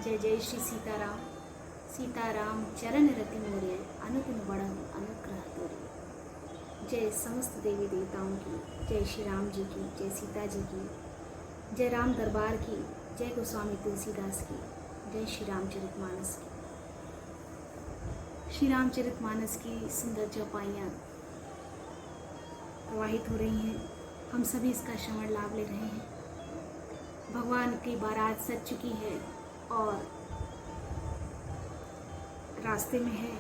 जय जय श्री सीताराम। सीताराम चरण रति मोरे अनुदिन बढ़ऊ अनुग्रह तोरे। जय समस्त देवी देवताओं की, जय श्री राम जी की, जय सीता जी की, जय राम दरबार की, जय गोस्वामी तुलसीदास की, जय श्री रामचरितमानस की। श्री रामचरितमानस की सुंदर चौपाइयाँ प्रवाहित हो रही हैं। हम सभी इसका श्रवण लाभ ले रहे हैं। भगवान की बारात सज चुकी है और रास्ते में है।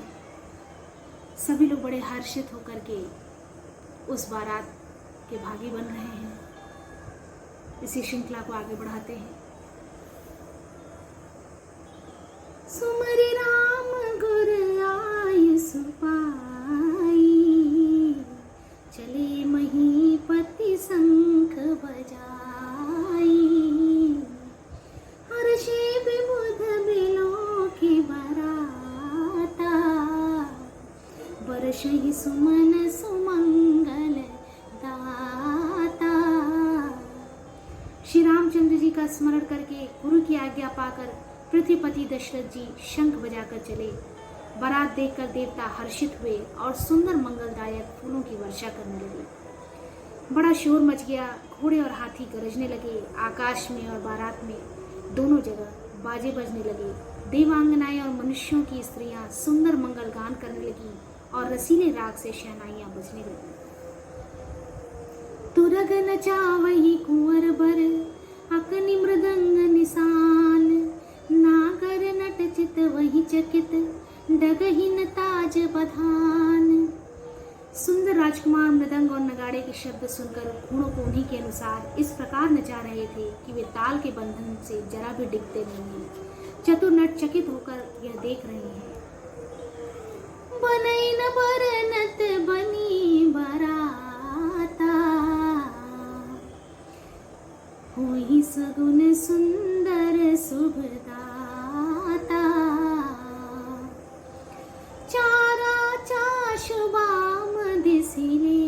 सभी लोग बड़े हर्षित होकर के उस बारात के भागी बन रहे हैं। इसी श्रृंखला को आगे बढ़ाते हैं। सुमरि राम गुर आय सुपाई, चले महीपति शंख बजाई। हर्षे विबुध बिलो की बराता, बरसहि सुमन सुमंगल दाता। श्री रामचंद्र जी का स्मरण करके गुरु की आज्ञा पाकर पृथ्वीपति दशरथ जी शंख बजाकर चले। बारात देखकर देवता हर्षित हुए और सुंदर मंगलदायक फूलों की वर्षा करने लगे। बड़ा शोर मच गया। घोड़े और हाथी गरजने लगे। आकाश में और बारात में दोनों जगह बाजे बजने लगे। देवांगनाएं और मनुष्यों की स्त्रियां सुंदर मंगल गान करने लगी और रसीले राग से शहनाइयां बजने लगी। तुरग नचावहि कुंवर बर, अकनि मृदंग निशान। नागर नट चित वही चकित, डगहीन ताज बधान। सुंदर राजकुमार मृदंग और नगाड़े के शब्द सुनकर घोड़ों को उन्हीं के अनुसार इस प्रकार नचा रहे थे कि वे ताल के बंधन से जरा भी डिगते नहीं हैं। चतुर नट चकित होकर यह देख रहे हैं। बनई न बरनत बनी बराता, हुई सगुन सुंदर शुभदाता। चारा चाशुबाम दिसिले,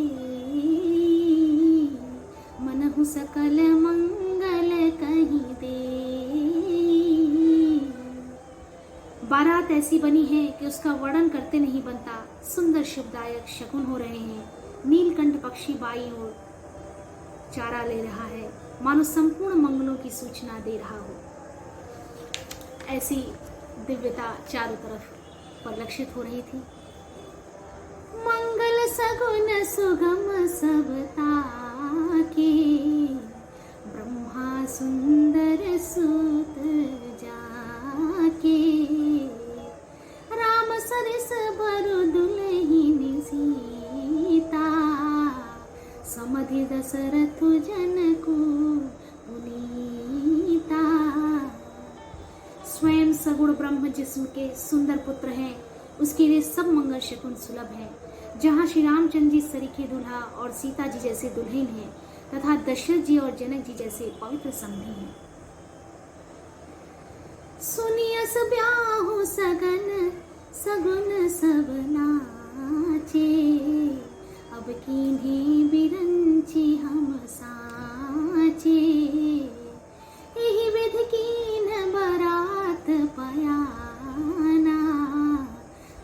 मनहु सकल मंगल कहीं दे। बारात ऐसी बनी है कि उसका वर्णन करते नहीं बनता। सुंदर शुभदायक शकुन हो रहे हैं। नीलकंठ पक्षी बाई ओर चारा ले रहा है, मानो संपूर्ण मंगलों की सूचना दे रहा हो। ऐसी दिव्यता चारों तरफ परिलक्षित हो रही थी। मंगल सगुन सुगम सबता के, ब्रह्मा सुंदर सूत जाके। राम सरिस बरु दुलहिन सीता, समधि दशरथ जनकु पुनीता। स्वयं सगुण ब्रह्म जिसके सुंदर पुत्र हैं, उसके लिए सब मंगल शकुन सुलभ हैं। जहाँ श्री रामचंद्र जी सरीखे दूल्हा और सीता जी जैसे दुल्हन हैं, तथा दशरथ जी और जनक जी जैसे पवित्र समधी हैं। सुनियस ब्याहु सगन सगुन सब नाचे, अब कीन्ही बिरंची हम साचे। एहि विधि कीन बरात पयाना,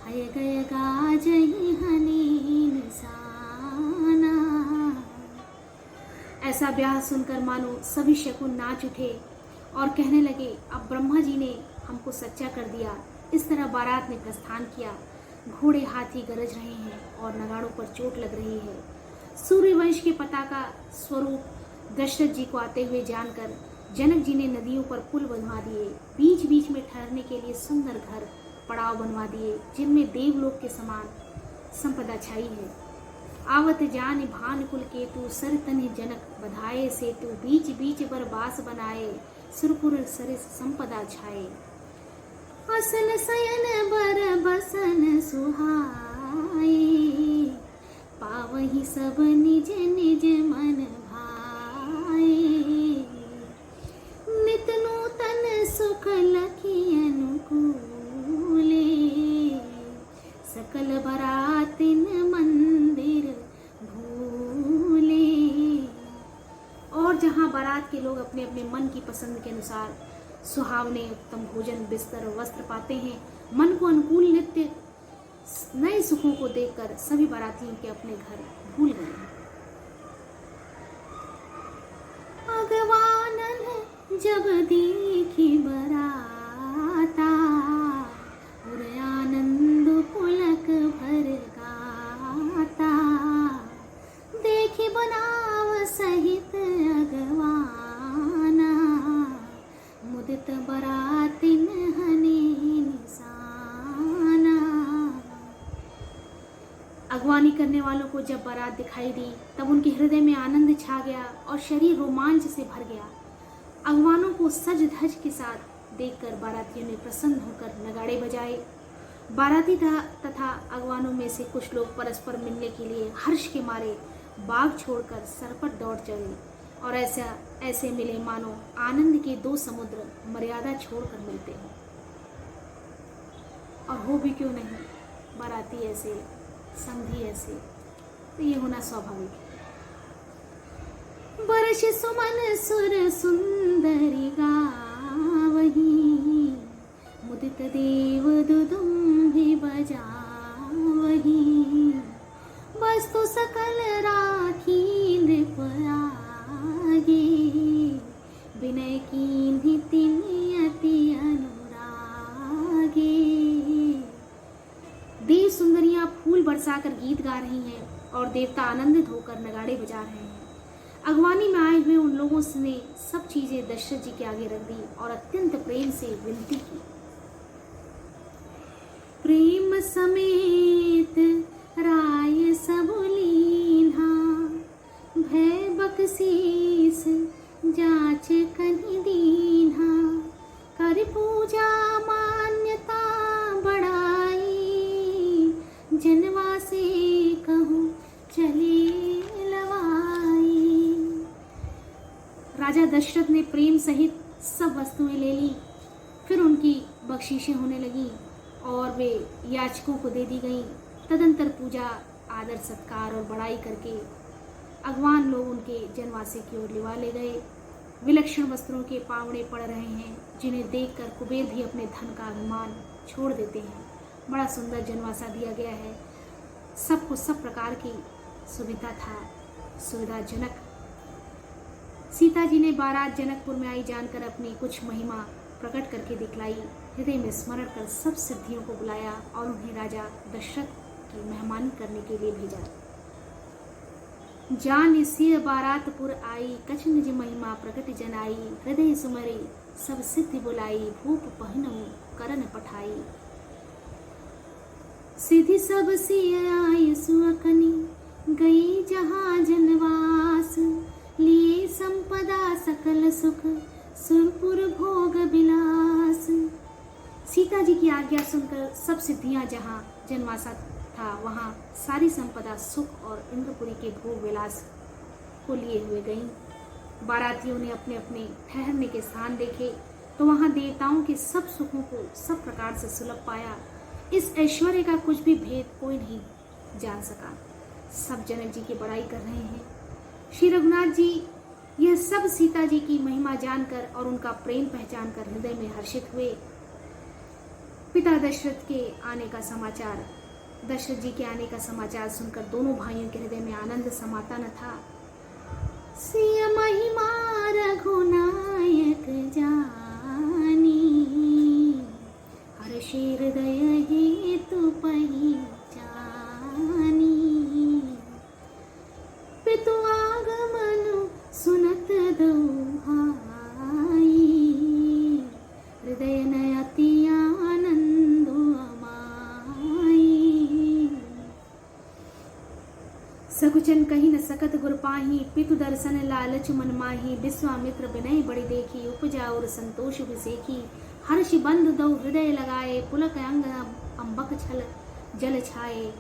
हय गय गाजहि हनी निशाना। ऐसा ब्याह सुनकर मानो सभी शकुन नाच उठे और कहने लगे, अब ब्रह्मा जी ने हमको सच्चा कर दिया। इस तरह बारात ने प्रस्थान किया। घोड़े हाथी गरज रहे हैं और नगाड़ों पर चोट लग रही है। सूर्यवंश के पताका स्वरूप दशरथ जी को आते हुए जानकर जनक जी ने नदियों पर पुल बनवा दिए। बीच बीच में ठहरने के लिए सुंदर घर पड़ाव बनवा दिए, जिनमें देवलोक के समान संपदा छाई है। आवत जान भान कुल केतु, सर तनि जनक बधाए सेतु। बीच बीच बर बास बनाए, सुरपुर सरिस संपदा छाए। असन सयन बर बसन सुहाए, पावहि सब निज निज मन भाए। नित नूतन सुख लखी अनुकूले, सकल बरातिन मंदिर भूले। और जहाँ बारात के लोग अपने अपने मन की पसंद के अनुसार सुहावने उत्तम भोजन, बिस्तर और वस्त्र पाते हैं। मन को अनुकूल नित्य नए सुखों को देखकर सभी बारातियों के अपने घर भूल गए। अगवानन जब देखी बराता, और आनंद पुलक भर गाता। देखी बनाव सहित अगवाना, मुदित बरातिन हने निशाना। अगवानी करने वालों को जब बारात दिखाई दी तब उनके हृदय में आनंद छा गया और शरीर रोमांच से भर गया। अगवानों को सज धज के साथ देखकर बारातियों ने प्रसन्न होकर नगाड़े बजाए। बाराती तथा अगवानों में से कुछ लोग परस्पर मिलने के लिए हर्ष के मारे बाग छोड़कर सरपट दौड़ चले और ऐसे मिले मानो आनंद के दो समुद्र मर्यादा छोड़कर मिलते हैं। और हो भी क्यों नहीं, बाराती ऐसे, समधी ऐसे, तो ये होना स्वाभाविक है। बरस सुमन सुर सुंदरी गावही, मुदित देव दुदुम्भी बजावही। वस्तु सकल राखी नृप आगे, विनय कीन्हि तिन्हि अति अनुरागे। देव सुंदरियां फूल बरसाकर गीत गा रही हैं और देवता आनंदित होकर नगाड़े बजा रहे हैं। अगवानी में आए हुए उन लोगों ने सब चीजें दशरथ जी के आगे रख दी और अत्यंत प्रेम से विनती की। प्रेम समेत राय सब लीन्हा, भय बकसीस जाच कनि दीन्हा। कर पूजा मान्यता बढ़ाई, जनवा से कहूँ चले लवाई। राजा दशरथ ने प्रेम सहित सब वस्तुएं ले ली। फिर उनकी बख्शीशें होने लगी और वे याचकों को दे दी गईं। तदंतर पूजा, आदर सत्कार और बड़ाई करके अगवान लोग उनके जनवासे की ओर लिवा ले गए। विलक्षण वस्त्रों के पावड़े पड़ रहे हैं, जिन्हें देखकर कुबेर भी अपने धन का अभिमान छोड़ देते हैं। बड़ा सुंदर जनवासा दिया गया है, सबको सब प्रकार की सुविधा था, सुविधाजनक। सीता जी ने बारात जनकपुर में आई जानकर अपनी कुछ महिमा प्रकट करके दिखलाई। हृदय में स्मरण कर सब सिद्धियों को बुलाया और उन्हें राजा दशरथ की मेहमानी करने के लिए भेजा। जान सिय बारातपुर आई, कछ निज महिमा प्रकट जनाई। हृदय सुमरी सब सिद्धि बुलाई, भूप पहिनऊ करन पठाई। सिद्धि सब सिय आई सुअकनी, गई जहाँ जनवास। लिए संपदा सकल सुख, सुरपुर भोग विलास। सीता जी की आज्ञा सुनकर सब सिद्धियां जहाँ जनवासा था वहाँ सारी संपदा, सुख और इंद्रपुरी के भोग विलास को लिए हुए गईं। बारातियों ने अपने अपने ठहरने के स्थान देखे तो वहाँ देवताओं के सब सुखों को सब प्रकार से सुलभ पाया। इस ऐश्वर्य का कुछ भी भेद कोई नहीं जान सका। सब जनक जी की बड़ाई कर रहे हैं। श्री रघुनाथ जी यह सब सीता जी की महिमा जानकर और उनका प्रेम पहचान कर हृदय में हर्षित हुए। पिता दशरथ के आने का समाचार, दशरथ जी के आने का समाचार सुनकर दोनों भाइयों के हृदय में आनंद समाता न था। सिय महिमा रघुनायक जानी, हर्ष हृदय हेतु पहिचानी। पितु आगमन सुनत दोहाई, हृदय न अति आनंद अमाई। सकुचन कही न सकत गुर पाही, पितु दर्शन लालच मन माही। विश्वामित्र विनय बड़ी देखी, उपजा और संतोष विसेखी। हर्ष बंध दो हृदय लगाए, पुलक अंग अम्बक छल जल छाए।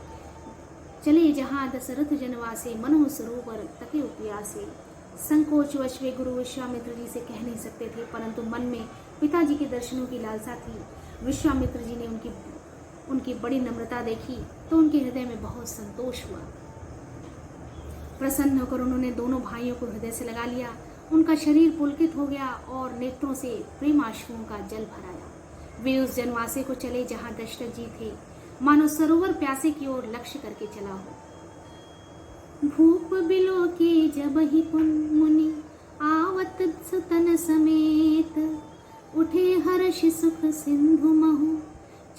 चले जहाँ दशरथ जनवासे, मनो सरोवर तके उपयासे। संकोच वश वे गुरु विश्वामित्र जी से कह नहीं सकते थे, परंतु मन में पिताजी के दर्शनों की लालसा थी। विश्वामित्र जी ने उनकी बड़ी नम्रता देखी तो उनके हृदय में बहुत संतोष हुआ। प्रसन्न होकर उन्होंने दोनों भाइयों को हृदय से लगा लिया उनका शरीर पुलकित हो गया और नेत्रों से प्रेमाश्रुओं का जल भर आया। वे उस जनवासे को चले जहां दशरथ जी थे, मानो सरोवर प्यासे की ओर लक्ष्य करके चला हो। भूप बिलो के जब ही पुन मुनि आवत सुतन समेत, उठे हर्ष सुख सिंधु महु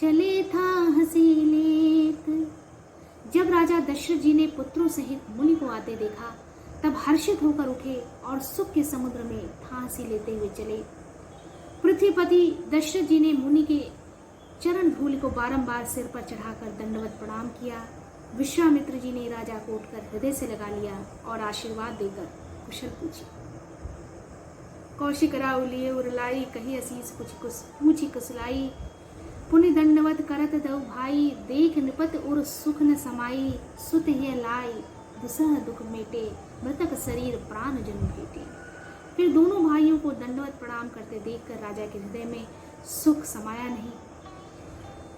चले था हंसी लेत। जब राजा दशरथ जी ने पुत्रों सहित मुनि को आते देखा, तब हर्षित होकर उठे और सुख के समुद्र में हंसी लेते हुए चले। पृथ्वीपति दशरथ जी ने मुनि के चरण धूलि को बारंबार सिर पर चढ़ाकर दंडवत प्रणाम किया। विश्वामित्र जी ने राजा को उठकर हृदय से लगा लिया और आशीर्वाद देकर कुशल पूछी। कौशिक राउलिए उरलाई, कही असीस पूछी कुशलाई। पुनि दंडवत करत दऊ भाई, देख निपत उर सुख न समाई। सुत हिय लाई, दुसह दुख मेटे, मृतक शरीर प्राण जन्म भेटे। फिर दोनों भाइयों को दंडवत प्रणाम करते देखकर राजा के हृदय में सुख समाया नहीं।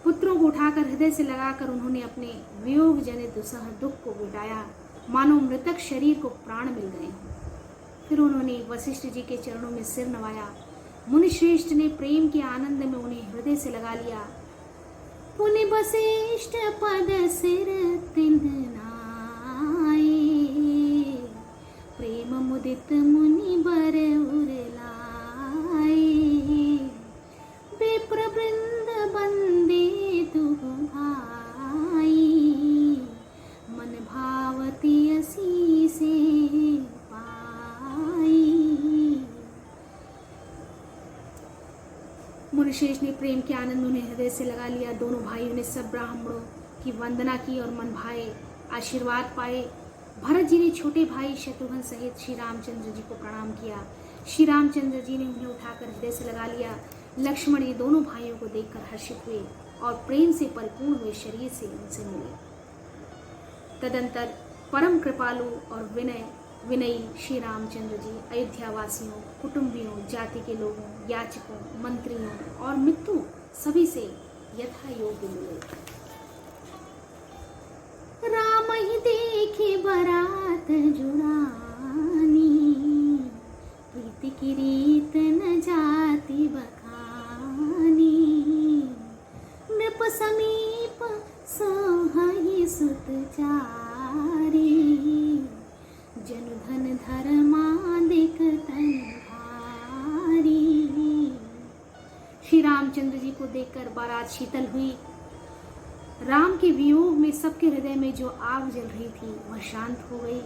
पुत्रों को उठाकर हृदय से लगाकर उन्होंने अपने वियोग जनित दुसह दुख को मिटाया, मानो मृतक शरीर को प्राण मिल गए। फिर उन्होंने वशिष्ठ जी के चरणों में सिर नवाया। मुनिश्रेष्ठ ने प्रेम के आनंद में उन्हें हृदय से लगा लिया। पुनि वशिष्ठ पद सिर तिन्ह नाए, प्रेम मुदित मुनि बर उरलाए। विप्र वृंद बंदे तुह भाई, मन भावती असी से मुनिशेष ने प्रेम के आनंद में उन्हें हृदय से लगा लिया। दोनों भाइयों ने सब ब्राह्मणों की वंदना की और मन भाए आशीर्वाद पाए। भरत जी ने छोटे भाई शत्रुघ्न सहित श्री रामचंद्र जी को प्रणाम किया। श्री रामचंद्र जी ने उन्हें उठाकर हृदय से लगा लिया। लक्ष्मण ये दोनों भाइयों को देखकर हर्षित हुए और प्रेम से परिपूर्ण हुए शरीर से उनसे मिले। तदंतर परम कृपालु और विनयी श्री रामचंद्र जी अयोध्या वासियों, कुटुंबियों, जाति के लोगों, याचकों, मंत्रियों और मित्रों सभी से यथा योग्य मिले। राम ही देखे बरात जुड़ानी, प्रीति की रीत न जाति बखानी। नृप समीप सोहहि सुत चारी, जन धन धर्मादिक तन भारी। श्री रामचंद्र जी को देखकर बारात शीतल हुई। राम के वियोग में सबके हृदय में जो आग जल रही थी वह शांत हो गई।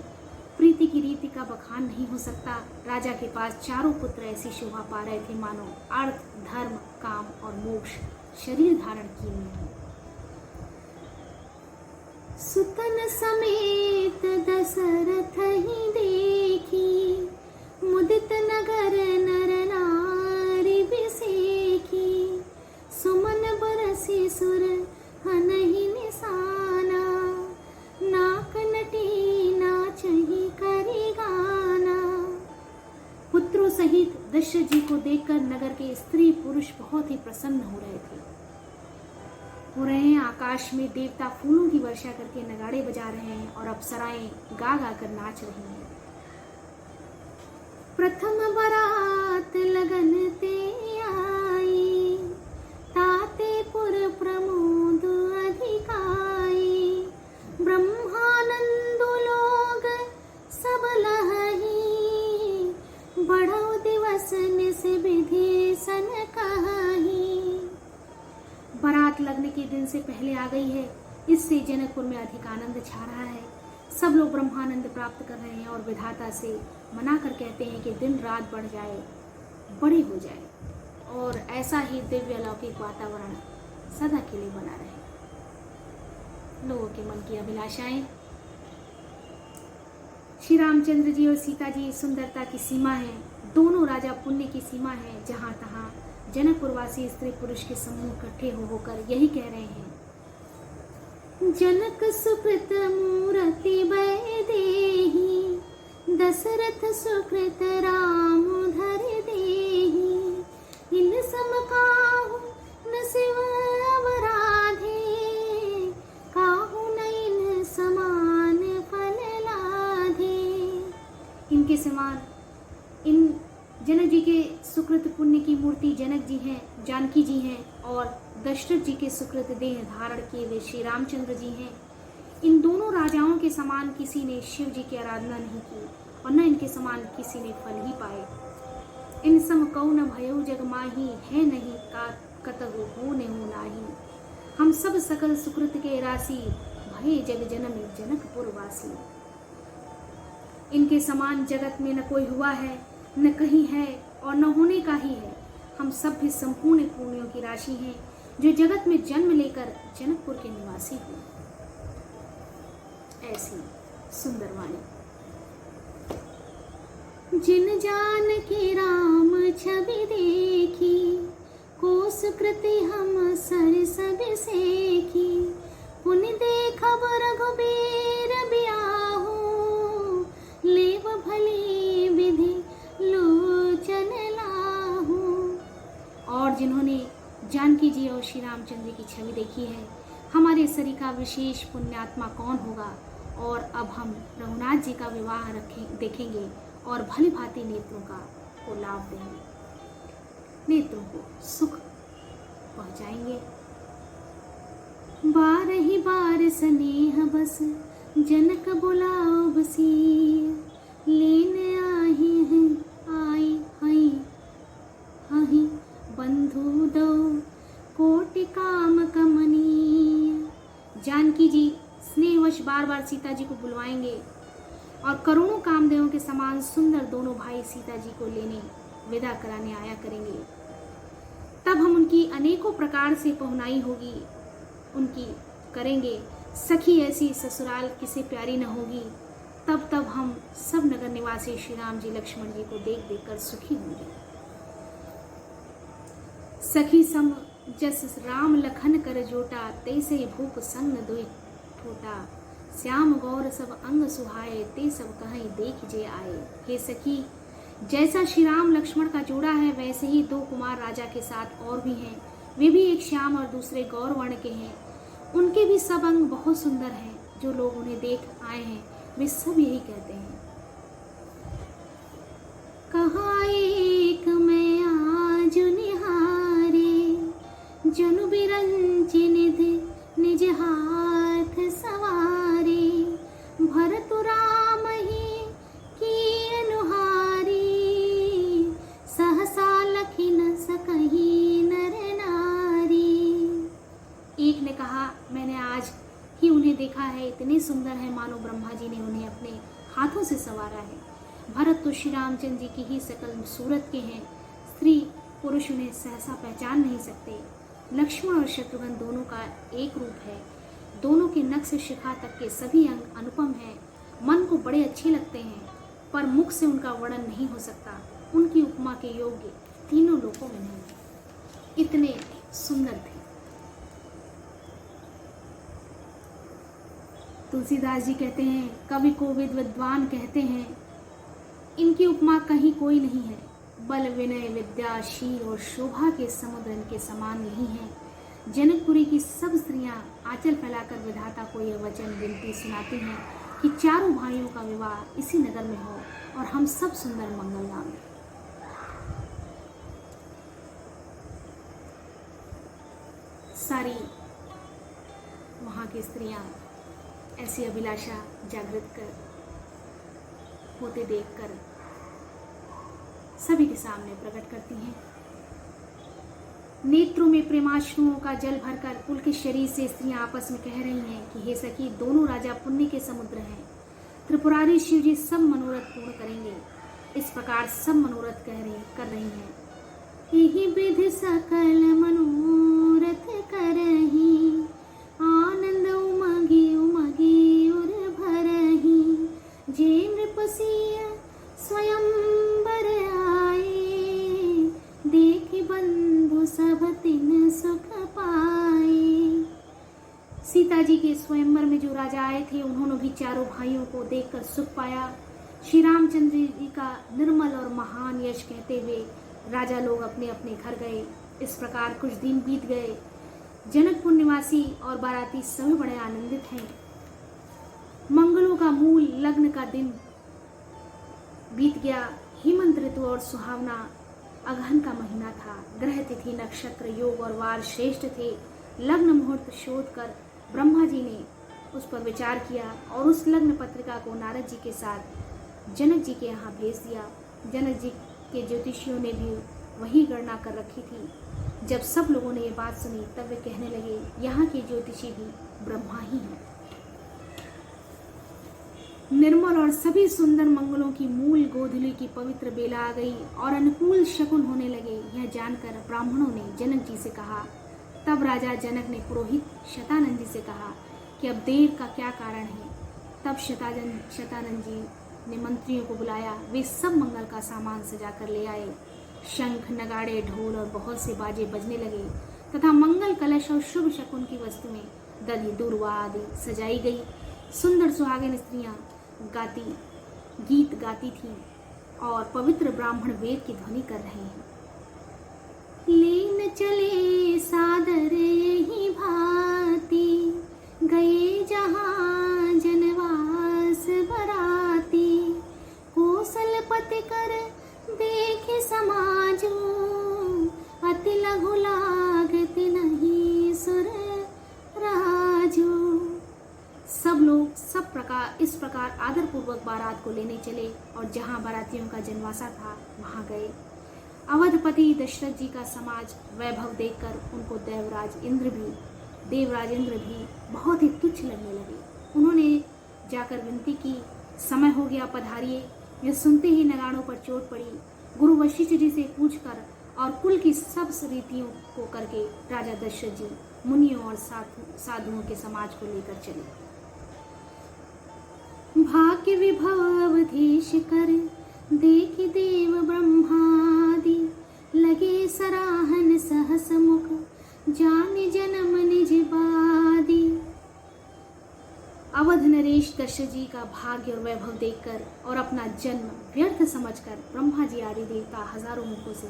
प्रीति की रीति का बखान नहीं हो सकता। राजा के पास चारों पुत्र ऐसी शोभा पा रहे थे मानो अर्थ, धर्म, काम और मोक्ष शरीर धारण किए हुए। सुतन समेत दशरथ ही देखी, मुदित नगर नर नारी बिसेखी। सुमन बरसी सुर हनहि निशाना, नाक नटी नाचहि करि गाना। पुत्रों सहित दशरथ जी को देखकर नगर के स्त्री पुरुष बहुत ही प्रसन्न हो रहे थे। आकाश में देवता फूलों की वर्षा करके नगाड़े बजा रहे हैं और अप्सराएं गा गा कर नाच रही हैं। प्रथम बरात लगन ते आई, ताते पुर प्रमोद अधिकाई। ब्रह्मानंद लोग सब लहही, बढ़ो दिवस निस विधि सन कहाही। बारात लगने के दिन से पहले आ गई है, इससे जनकपुर में अधिक आनंद छा रहा है। सब लोग ब्रह्मानंद प्राप्त कर रहे हैं और विधाता से मना कर कहते हैं कि दिन रात बढ़ जाए, बड़ी हो जाए और ऐसा ही दिव्य अलौकिक वातावरण सदा के लिए बना रहे। लोगों के मन की अभिलाषाएं। श्री रामचंद्र जी और सीता जी सुंदरता की सीमा है, दोनों राजा पुण्य की सीमा है। जहां तहां जनकपुरवासी स्त्री पुरुष के समूह इकट्ठे होकर यही कह रहे हैं, जनक सुकृत मूर्ति वै देहि, दशरथ सुकृत राम धर देहि। इन सम काहू न शिव अवराधे, काहू न इन समान फल लाधे। इनके समान इन जानकी जी हैं और दशरथ जी के सुकृत देह धारण किए हुए श्री रामचंद्र जी हैं। इन दोनों राजाओं के समान किसी ने शिव जी की आराधना नहीं की और न इनके समान किसी ने फल ही पाए। इन सम कौ न भयो जग माही, है नहीं का कतहु हो न हो नाही। हम सब सकल सुकृत के राशि, भये जग जनम जनकपुर वासी। इनके समान जगत में न कोई हुआ है, न कहीं है और न होने का ही है। हम सब भी संपूर्ण पुण्यों की राशि हैं, जो जगत में जन्म लेकर जनकपुर के निवासी हुए। ऐसी सुंदर वाणी। जिन जान के राम छवि देखी, को सुकृति हम सर सब सेखी। पुनि देखब रघुबीर बियाहू, लेव भली विधि लोचन लाहू। और जिन्होंने जानकी जी और श्री रामचंद्र की छवि देखी है, हमारे सरी का विशेष पुण्यात्मा कौन होगा। और अब हम रघुनाथ जी का विवाह देखेंगे और भली भांति नेत्रों को लाभ देंगे, नेत्रों को सुख पहुंचाएंगे। बार ही बार स्नेह बस, जनक बुलाओ बसी। लेने आए हैं आई हई हई, बंधु दो कोटि काम कमनीय। जानकी जी स्नेहवश बार बार सीता जी को बुलवाएंगे और करोड़ों कामदेवों के समान सुंदर दोनों भाई सीता जी को लेने विदा कराने आया करेंगे। तब हम उनकी अनेकों प्रकार से पहुनाई होगी, उनकी करेंगे। सखी ऐसी ससुराल किसे प्यारी न होगी। तब हम सब नगर निवासी श्री राम जी लक्ष्मण जी को देख देख कर सुखी होंगे। सखी सम जस राम लखन कर जोटा, तैसे भूप संग दुई ठोटा। श्याम गौर सब अंग सुहाए, ते सब कहीं देख जे आए। हे सखी, जैसा श्री राम लक्ष्मण का जोड़ा है, वैसे ही दो कुमार राजा के साथ और भी हैं। वे भी एक श्याम और दूसरे गौर वर्ण के हैं। उनके भी सब अंग बहुत सुंदर हैं। जो लोग उन्हें देख आए हैं, वे सब यही कहते हैं। कहाँ एक मैं आज निहारे, जनु बिरंची निधि निज हाथ सवारे। भरत राम ही की अनुहारी, सहसा लखी न सकही नर नारी। एक ने कहा, मैंने आज ही उन्हें देखा है, इतने सुंदर है मानो ब्रह्मा जी ने उन्हें अपने हाथों से संवारा है। भरत तो श्री रामचंद्र जी की ही सकल सूरत के हैं। स्त्री पुरुष उन्हें सहसा पहचान नहीं सकते। लक्ष्मण और शत्रुघ्न दोनों का एक रूप है। दोनों के नख से शिखा तक के सभी अंग अनुपम हैं। मन को बड़े अच्छे लगते हैं, पर मुख से उनका वर्णन नहीं हो सकता। उनकी उपमा के योग्य तीनों लोकों में नहीं। इतने सुंदर थे। तुलसीदास जी कहते हैं, कवि को विद्वान कहते हैं। इनकी उपमा कहीं कोई नहीं है। बल विनय विद्या शील और शोभा के समुद्र इनके समान नहीं है। जनकपुरी की सब स्त्रियां आंचल फैलाकर विधाता को यह वचन विनती सुनाती हैं कि चारों भाइयों का विवाह इसी नगर में हो और हम सब सुंदर मंगल नाम। सारी वहां की स्त्रियां ऐसी अभिलाषा जागृत कर होते देखकर सभी के सामने प्रकट करती हैं। नेत्रों में प्रेमाश्रुओं का जल भरकर पुलकित शरीर से स्त्रियां आपस में कह रही हैं कि हे सखी, दोनों राजा पुण्य के समुद्र हैं। त्रिपुरारी शिव जी सब मनोरथ पूर्ण करेंगे। इस प्रकार सब मनोरथ कर रही हैं। यही विधि सकल मनोरथ करही, आनंद उमगी उमगी उर भरही। जे नृपसिय स्वयंवर आए, देखि बंधु सब तिन सुख पाए। सीता जी के स्वयंवर में जो राजा आए थे, उन्होंने भी चारों भाइयों को देखकर सुख पाया। श्री रामचंद्र जी का निर्मल और महान यश कहते हुए राजा लोग अपने अपने घर गए। इस प्रकार कुछ दिन बीत गए। जनकपुर निवासी और बाराती सभी बड़े आनंदित हैं। मंगलों का मूल लग्न का दिन बीत गया। हेमंत ऋतु और सुहावना अगहन का महीना था। ग्रह तिथि नक्षत्र योग और वार श्रेष्ठ थे। लग्न मुहूर्त शोध कर ब्रह्मा जी ने उस पर विचार किया और उस लग्न पत्रिका को नारद जी के साथ जनक जी के यहाँ भेज दिया। जनक जी के ज्योतिषियों ने भी वही गणना कर रखी थी। जब सब लोगों ने ये बात सुनी तब वे कहने लगे, यहाँ के ज्योतिषी भी ब्रह्मा ही हैं। निर्मल और सभी सुंदर मंगलों की मूल गोधूली की पवित्र बेला आ गई और अनुकूल शकुन होने लगे। यह जानकर ब्राह्मणों ने जनक जी से कहा। तब राजा जनक ने पुरोहित शतानंद जी से कहा कि अब देर का क्या कारण है। तब शतानंद जी ने मंत्रियों को बुलाया। वे सब मंगल का सामान सजा कर ले आए। शंख नगाड़े ढोल और बहुत से बाजे बजने लगे तथा मंगल कलश और शुभ शकुन की वस्तुएं दधि दूर्वा आदि सजाई गई। सुंदर सुहागिन स्त्रियां गीत गाती थीं और पवित्र ब्राह्मण वेद की ध्वनि कर रहे हैं। लीन चले सादर ही भांति, गए जहां जनवास बराती, कौशल पति कर देखे समाजो, अति लघु लागत नहीं सुर राजो। सब लोग इस प्रकार आदर पूर्वक बारात को लेने चले और जहां बारातियों का जनवासा था वहां गए। अवधपति दशरथ जी का समाज वैभव देखकर उनको देवराज इंद्र भी बहुत ही तुच्छ लगने लगे। उन्होंने जाकर विनती की, समय हो गया, पधारिए। यह सुनते ही नगाड़ों पर चोट पड़ी। गुरु वशिष्ठ जी से पूछकर और कुल की सब रीतियों को करके राजा दशरथ जी मुनियों और साधुओं के समाज को लेकर चले। भाग्य विभव अवधेश कर देखि देव ब्रह्मादि, लगे सराहन सहस मुख जाने जन्म निज बादी। अवध नरेश दशरथ जी का भाग्य और वैभव देखकर और अपना जन्म व्यर्थ समझकर ब्रह्मा जी आदि देवता हजारों मुखों से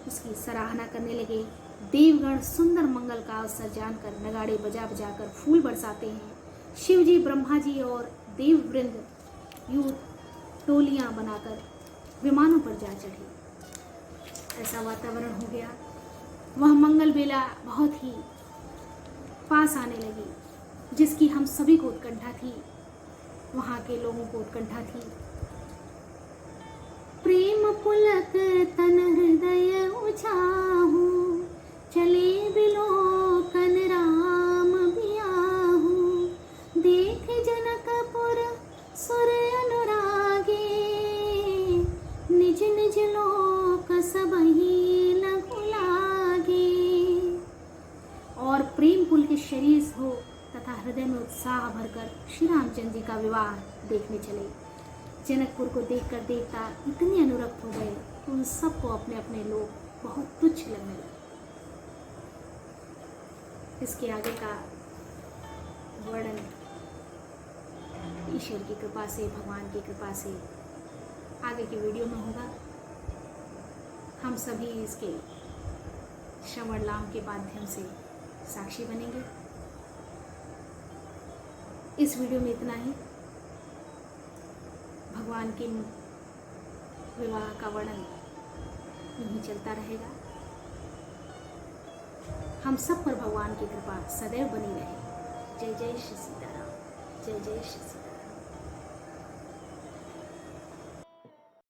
उसकी सराहना करने लगे। देवगण सुंदर मंगल का अवसर जानकर नगाड़े बजा बजाकर फूल बरसाते हैं। शिव जी, ब्रह्मा जी और देववृंद यूं टोलियां बनाकर विमानों पर जा चढ़े। ऐसा वातावरण हो गया। वह मंगल बेला बहुत ही पास आने लगी, जिसकी हम सभी को उत्कंठा थी, वहां के लोगों को उत्कंठा थी। प्रेम पुलक तन हृदय उछाहू, चले बिलोकन राम बियाहू, देख जनकपुर सुर अनुरागे, निज निज लोक सबहि लघु लागे। और प्रेम पुल के शरीर हो तथा हृदय में उत्साह भरकर श्री रामचंद्र जी का विवाह देखने चले। जनकपुर को देखकर देवता इतने अनुरक्त हो गए कि उन सबको अपने अपने लोग बहुत तुच्छ लगने लगे। इसके आगे का वर्णन ईश्वर की कृपा से, भगवान की कृपा से आगे की वीडियो में होगा। हम सभी इसके श्रवण लाभ के माध्यम से साक्षी बनेंगे। इस वीडियो में इतना ही। भगवान के विवाह का वर्णन यहीं चलता रहेगा। हम सब पर भगवान की कृपा सदैव बनी रहे। जय जय श्री सीताराम। जय जय श्री सीताराम।